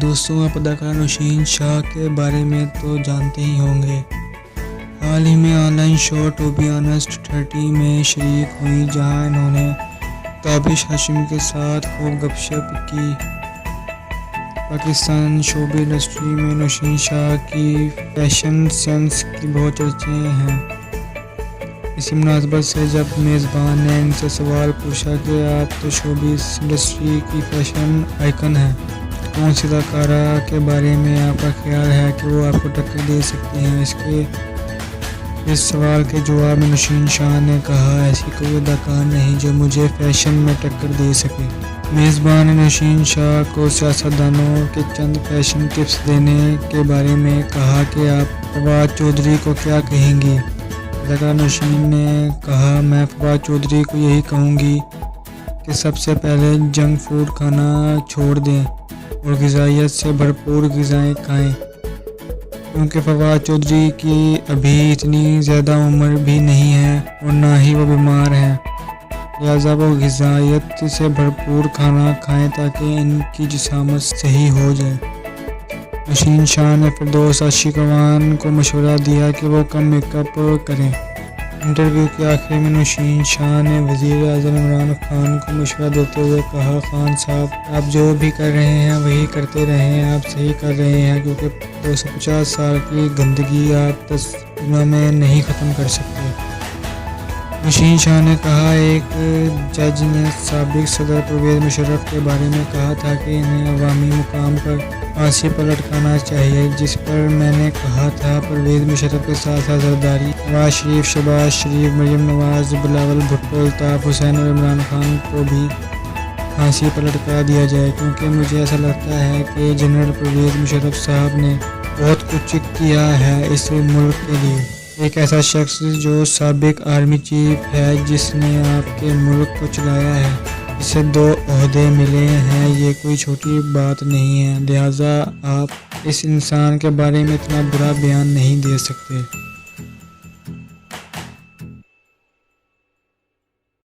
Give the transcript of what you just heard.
دوستوں، آپ اداکار نوشین شاہ کے بارے میں تو جانتے ہی ہوں گے۔ حال ہی میں online show to be honest 30 میں شریک ہوئی، جہاں انہوں نے تابش ہاشمی کے ساتھ خوب گپ شپ کی۔ پاکستان شوبز انڈسٹری میں نوشین شاہ کی فیشن سینس کی بہت چرچے ہیں۔ اسی مناسبت سے جب میزبان نے ان سے سوال پوچھا کہ آپ تو شوبز انڈسٹری کی فیشن آئیکن ہیں، کون سی اداکارہ کے بارے میں آپ کا خیال ہے کہ وہ آپ کو ٹکر دے سکتی ہیں؟ اس سوال کے جواب میں نوشین شاہ نے کہا، ایسی کوئی اداکار نہیں جو مجھے فیشن میں ٹکر دے سکے۔ میزبان نے نوشین شاہ کو سیاستدانوں کے چند فیشن ٹپس دینے کے بارے میں کہا کہ آپ فواد چودھری کو کیا کہیں گی؟ اداکار نوشین نے کہا، میں فواد چودھری کو یہی کہوں گی کہ سب سے پہلے جنک فوڈ کھانا چھوڑ دیں اور غذائیت سے بھرپور غذائیں کھائیں، کیونکہ فواد چودھری کی ابھی اتنی زیادہ عمر بھی نہیں ہے اور نہ ہی وہ بیمار ہیں، لہٰذا وہ غذائیت سے بھرپور کھانا کھائیں تاکہ ان کی جسامت صحیح ہو جائے۔ نوشین شاہ نے فردوس عاشقوان کو مشورہ دیا کہ وہ کم میک اپ کریں۔ انٹرویو کے آخر میں نوشین شاہ نے وزیر اعظم عمران خان کو مشورہ دیتے ہوئے کہا، خان صاحب، آپ جو بھی کر رہے ہیں وہی کرتے رہیں، آپ صحیح کر رہے ہیں، کیونکہ 250 سال کی گندگی آپ 10 دنوں میں نہیں ختم کر سکتے۔ نوشین شاہ نے کہا، ایک جج نے سابق صدر پرویز مشرف کے بارے میں کہا تھا کہ انہیں عوامی مقام پر پھانسی پر لٹکانا چاہیے، جس پر میں نے کہا تھا پرویز مشرف کے ساتھ ساتھ زرداری، نواز شریف، شہباز شریف، مریم نواز، بلاول بھٹو، الطاف حسین اور عمران خان کو بھی پھانسی پر لٹکا دیا جائے، کیونکہ مجھے ایسا لگتا ہے کہ جنرل پرویز مشرف صاحب نے بہت کچھ کیا ہے اس ملک کے لیے۔ ایک ایسا شخص جو سابق آرمی چیف ہے، جس نے آپ کے ملک کو چلایا ہے، اسے 2 عہدے ملے ہیں، یہ کوئی چھوٹی بات نہیں ہے، لہٰذا آپ اس انسان کے بارے میں اتنا برا بیان نہیں دے سکتے۔